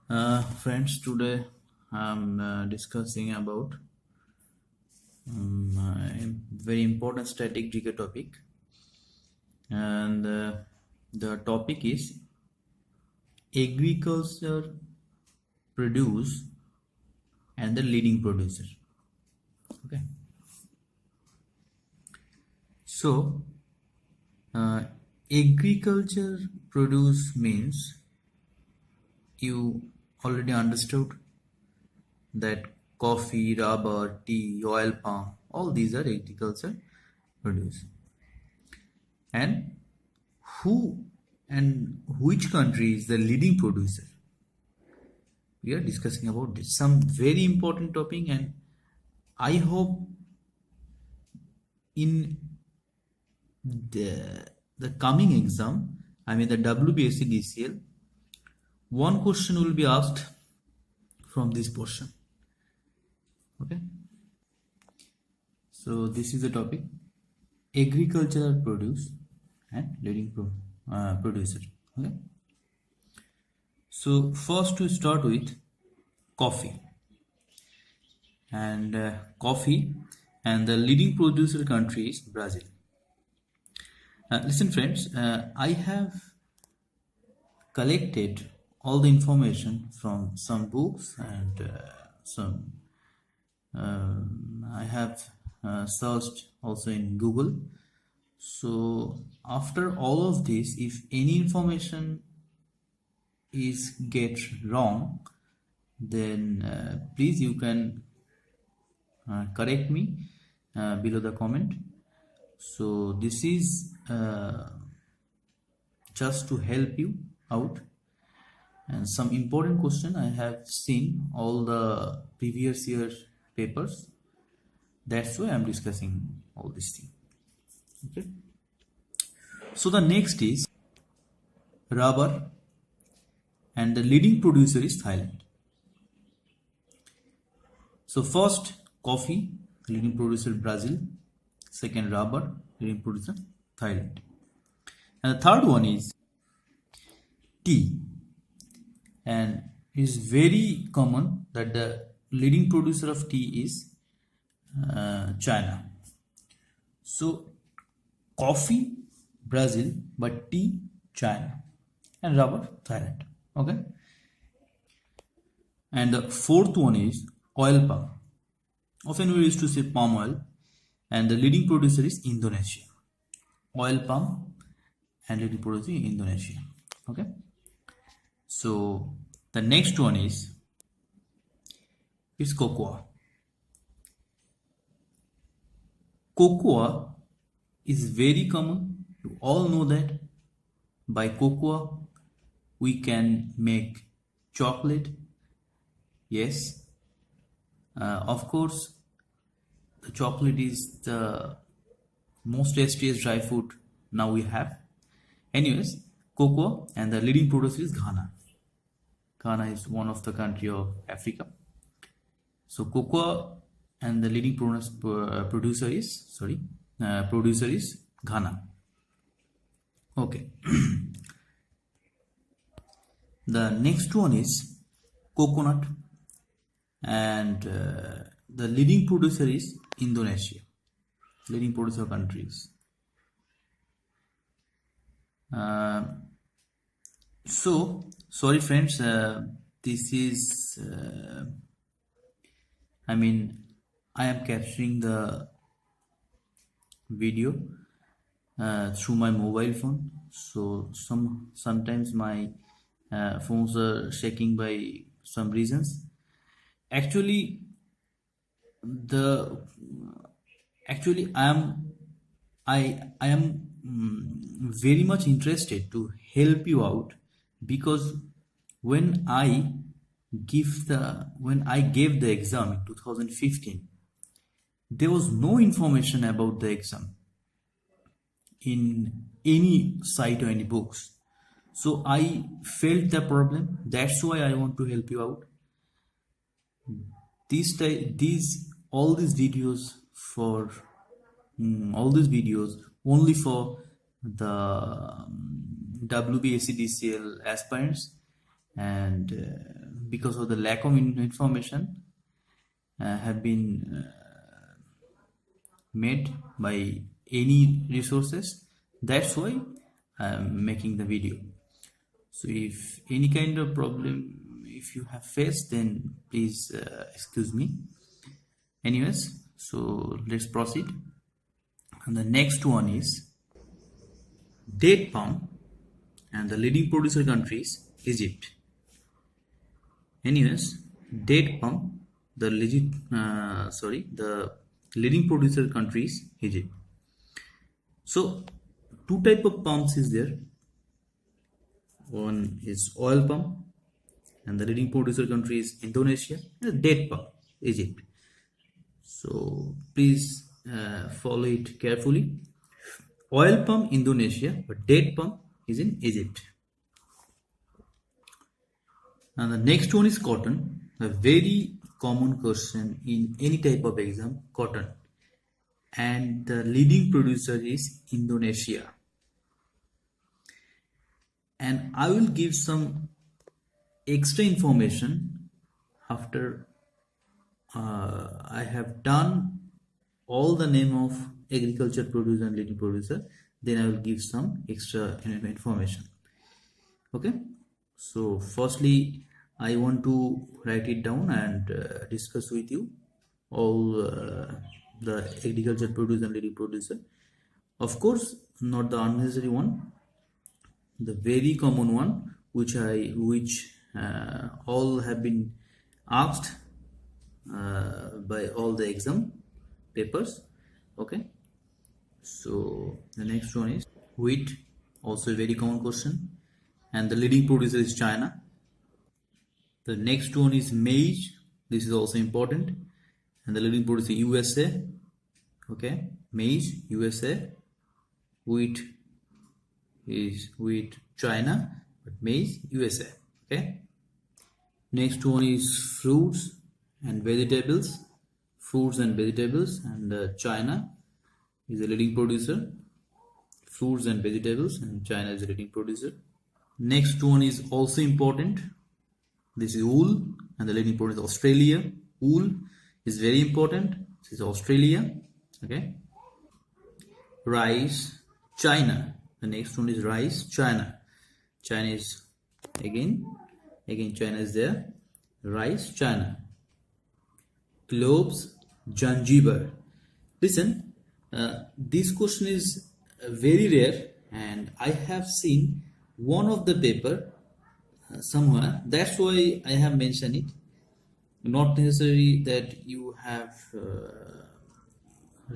Friends, today I'm discussing about a very important static GK topic, and the topic is agriculture produce and the leading producer. Okay, so uh, agriculture produce means you already understood that coffee, rubber, tea, oil palm, all these are agriculture produce. And who and which country is the leading producer? We are discussing about this. Some very important topic, and I hope in the coming exam, I mean the WBSEDCL, one question will be asked from this portion. Okay, so this is the topic: agricultural produce and leading producer. Okay, so first to start with coffee, and coffee and the leading producer country is Brazil. Listen friends, I have collected all the information from some books and some I have searched also in Google. So after all of this, if any information is get wrong, then please you can correct me below the comment. So this is just to help you out, and some important question I have seen all the previous year papers. That's why I'm discussing all this thing. Okay. So the next is rubber, and the leading producer is Thailand. So first coffee, leading producer Brazil. Second rubber, leading producer Thailand. And the third one is tea, and it is very common that the leading producer of tea is China. So coffee Brazil, but tea China, and rubber Thailand. Okay, and the fourth one is oil palm. Often we used to say palm oil, and the leading producer is Indonesia. Oil palm and leading producer in Indonesia. Okay, so the next one is cocoa. Cocoa is very common. You all know that by cocoa we can make chocolate. Yes, of course, the chocolate is the most tastiest dry food now we have. Anyways, cocoa, and the leading producer is Ghana. Ghana is one of the country of Africa. So cocoa and the leading producer is Ghana. Okay. The next one is coconut, and the leading producer is Indonesia. Leading producer countries. So sorry friends, this is I mean I am capturing the video through my mobile phone, so sometimes my phones are shaking by some reasons. Actually I am very much interested to help you out, because when I gave the exam in 2015, there was no information about the exam in any site or any books. So I felt the problem. That's why I want to help you out. All these videos only for the WBSEDCL aspirants, and because of the lack of information have been made by any resources. That's why I'm making the video. So if any kind of problem if you have faced, then please excuse me. Anyways, so let's proceed. And the next one is date palm, and the leading producer country is Egypt. Anyways, date palm, the leading producer country is Egypt. So two type of palms is there. One is oil palm, and the leading producer country is Indonesia. And date palm, Egypt. So please follow it carefully. Oil palm, Indonesia, but date palm is in Egypt. And the next one is cotton, a very common question in any type of exam, cotton. And the leading producer is Indonesia. And I will give some extra information after I have done all the name of agriculture producer and leading producer. Then I will give some extra information. Okay. So firstly, I want to write it down and discuss with you all the agriculture producer and leading producer. Of course, not the unnecessary one, the very common one, which all have been asked by all the exam papers. Okay. So the next one is wheat, also a very common question, and the leading producer is China. The next one is maize. This is also important, and the leading producer is USA. Okay, maize, USA. Wheat is wheat, China, but maize, USA. Okay. Next one is fruits and vegetables. Fruits and vegetables, and China is the leading producer. Fruits and vegetables, and China is the leading producer. Next one is also important. This is wool, and the leading producer is Australia. Wool is very important. This is Australia. Okay. Rice, China. The next one is rice, China. China is again China is there. Rice, China. Cloves, Zanzibar. Listen, this question is very rare, and I have seen one of the paper somewhere. That's why I have mentioned it. Not necessary that you have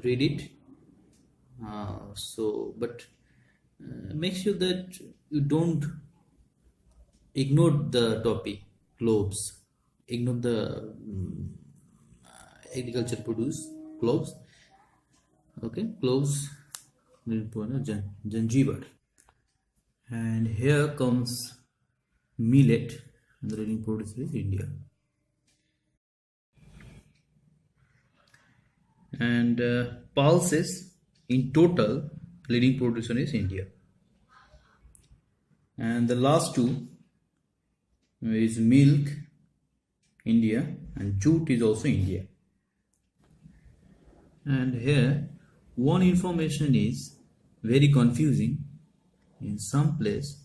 read it. But make sure that you don't ignore the topic cloves. Ignore the agriculture produce cloves. Okay, cloves, Zanzibar. And here comes millet, and the leading producer is India. And pulses, in total, leading producer is India. And the last two is milk, India, and jute is also India. And here one information is very confusing in some place.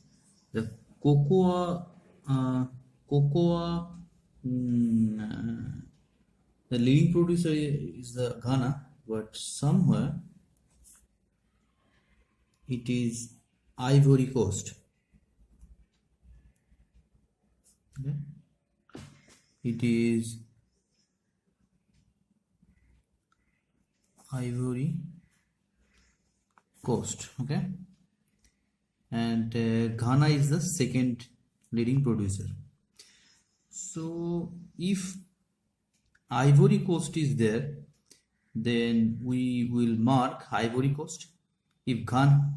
The cocoa the leading producer is the Ghana, but somewhere it is Ivory Coast. Okay. It is Ivory Coast. Okay. And Ghana is the second leading producer. So if Ivory Coast is there, then we will mark Ivory Coast. If Ghana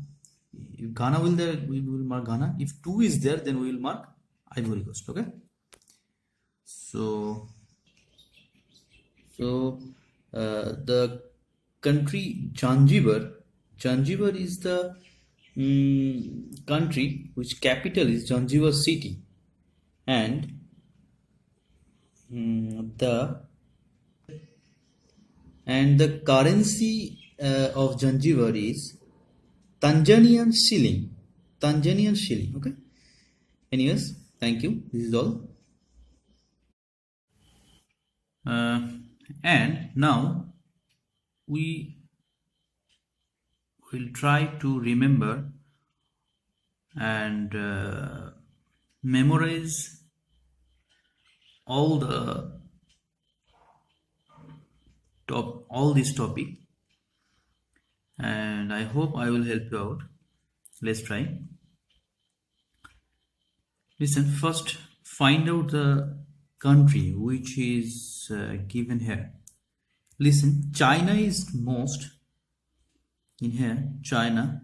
will there, we will mark Ghana. If 2 is there, then we will mark Ivory Coast. Okay. So the country Zanzibar is the country which capital is Zanzibar city, and the the currency of Zanzibar is Tanzanian shilling. Tanzanian shilling. Okay. Anyways, thank you. This is all. And now we will try to remember and memorize all this topic, and I hope I will help you out. Let's try. Listen, first find out the country which is given here. Listen, China is most in here, China,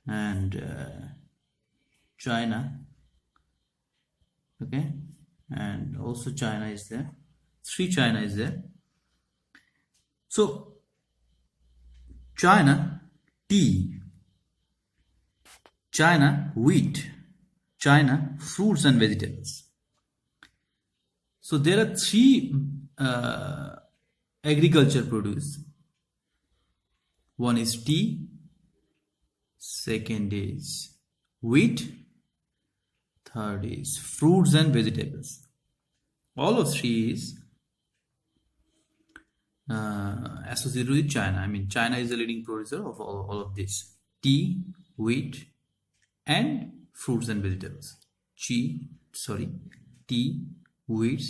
and China, okay, and also China is there. 3 China is there. So China tea, China wheat, China fruits and vegetables. So there are 3 agriculture produce. One is tea, second is wheat, third is fruits and vegetables. All of 3 is associated with China. I mean, China is the leading producer of all of this: tea, wheat, and fruits and vegetables. Tea, wheat,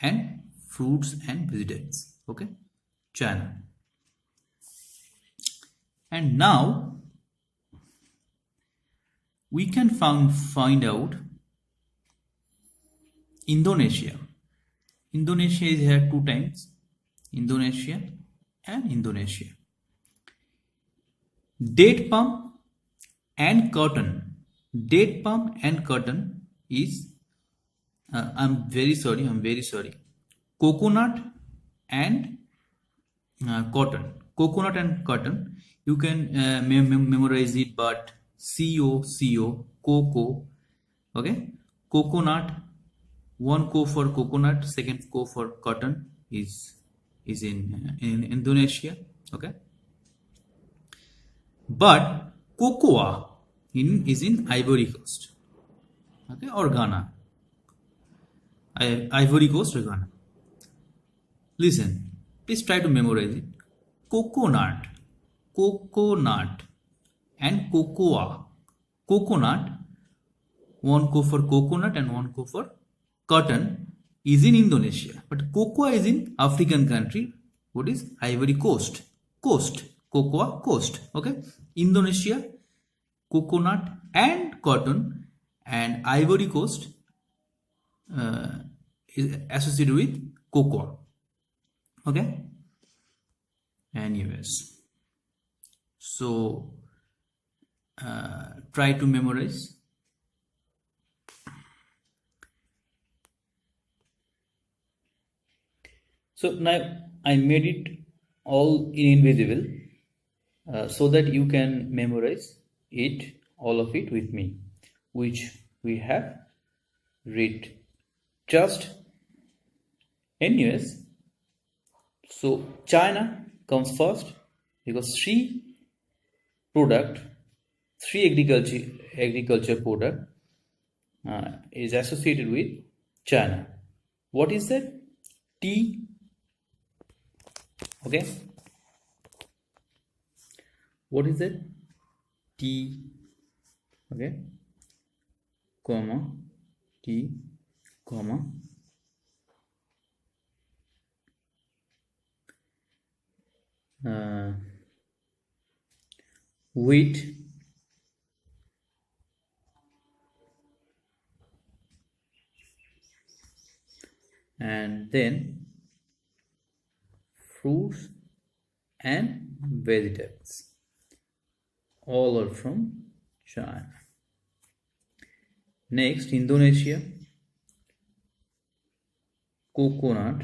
and fruits and vegetables. Okay, China. And now we can find out Indonesia. Indonesia is here 2 times. Indonesia and Indonesia. Date palm and cotton. Date palm and cotton is I'm very sorry. Coconut and cotton. Coconut and cotton. You can memorize it, but coco. Okay, coconut. 1 co for coconut, 2nd co for cotton is in Indonesia. Okay, but cocoa is in Ivory Coast. Okay, or Ghana. Ivory Coast or Ghana. Listen, please try to memorize it. Coconut, and cocoa. Coconut, 1 co for coconut and 1 co for cotton is in Indonesia, but cocoa is in African country. What is Ivory Coast? Cocoa coast. Okay, Indonesia, coconut and cotton, and Ivory Coast is associated with cocoa. Okay. Anyways, so try to memorize. So now I made it all in invisible so that you can memorize it, all of it with me, which we have read. Just anyways, so China comes first because 3 agriculture product is associated with China. What is that? Tea. Okay, what is that? Tea. Okay, comma, tea, comma, wheat, and then fruits and vegetables. All are from China. Next, Indonesia, coconut,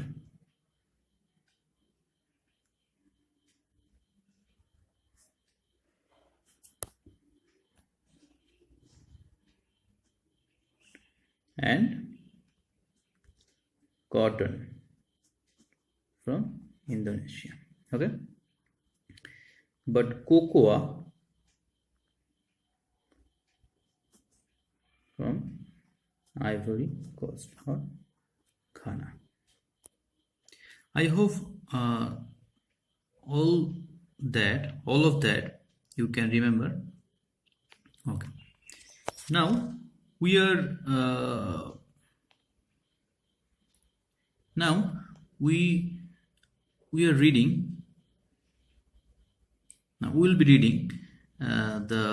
and cotton from Indonesia. Okay, but cocoa from Ivory Coast or Ghana. I hope uh, all of that you can remember. Okay, now we are now we we are reading. Now we will be reading the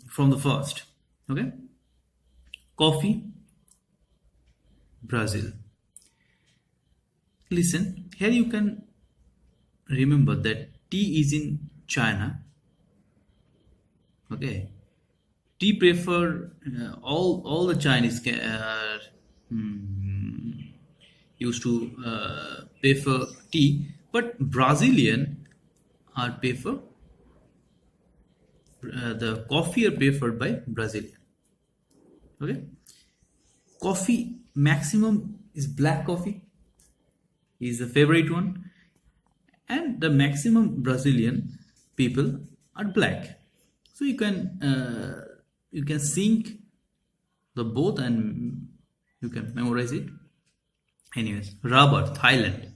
from the first. Okay, coffee, Brazil. Listen, here you can remember that tea is in China. Okay, tea prefer all the Chinese used to prefer tea, but Brazilian are prefer the coffee are preferred by Brazilian. Okay, coffee maximum is black coffee is the favorite one, and the maximum Brazilian people are black. So you can sync the both and you can memorize it. Anyways, rubber Thailand.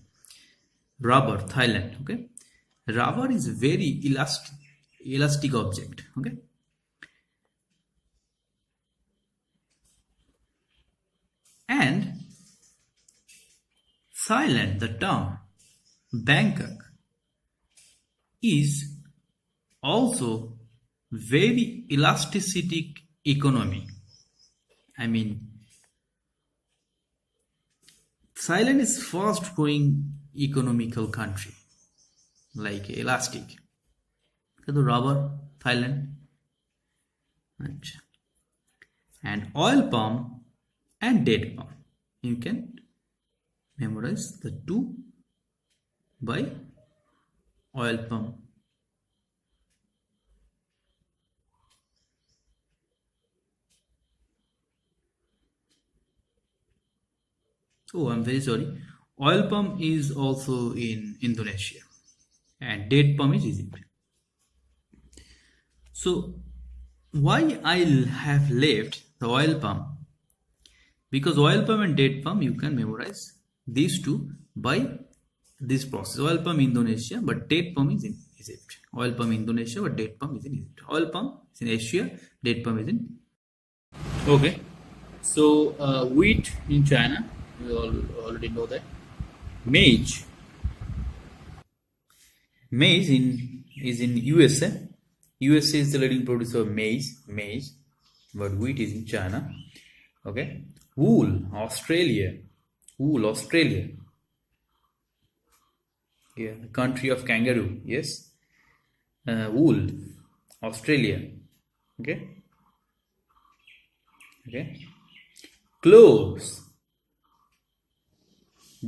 Okay, rubber is very elastic object. Okay, and Thailand, the town Bangkok is also very elastic economy. I mean, Thailand is fast growing economical country, like elastic. So rubber, Thailand, and oil palm and date palm. You can memorize the two by oil palm. Oh, I'm very sorry. Oil palm is also in Indonesia and date palm is Egypt. So why I have left the oil palm? Because oil palm and date palm you can memorize these two by this process. Oil palm Indonesia, but date palm is in Egypt. Oil palm Indonesia, but date palm is in Egypt. Oil palm is in Asia, date palm is in. Okay, so wheat in China, we all already know that. Maize, is in USA. USA is the leading producer of maize, but wheat is in China. Okay, wool, Australia. Yeah, the country of kangaroo. Yes, wool, Australia. Okay. Cloves,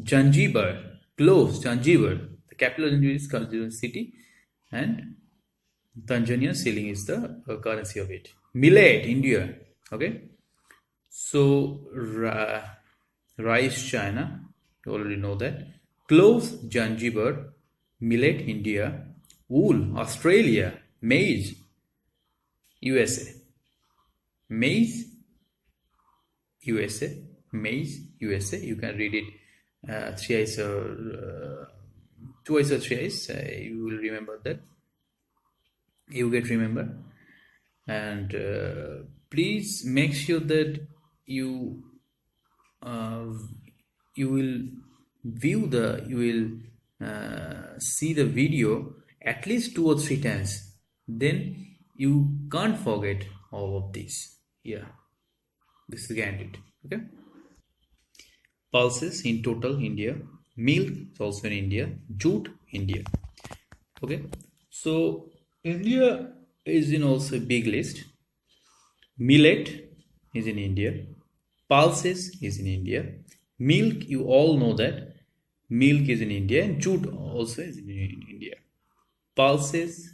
Zanzibar. The capital of Zanzibar is Zanzibar city, and Tanzania shilling is the currency of it. Millet, India. Okay, so rice, China. You already know that. Cloves, Zanzibar. Millet, India. Wool, Australia. Maize, USA. Maize, USA. You can read it thrice or twice or thrice. You will remember that. You get remember, and please make sure that you will see the video at least 2 or 3 times. Then you can't forget all of this. Yeah, this is guaranteed. Okay. Pulses in total India. Milk is also in India. Jute, India. Okay. So India is in also a big list. Millet is in India. Pulses is in India. Milk, you all know that. Milk is in India, and jute also is in India. Pulses,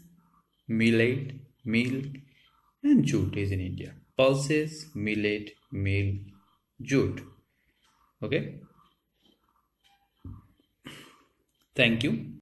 millet, milk, and jute is in India. Pulses, millet, milk, jute. Okay. Thank you.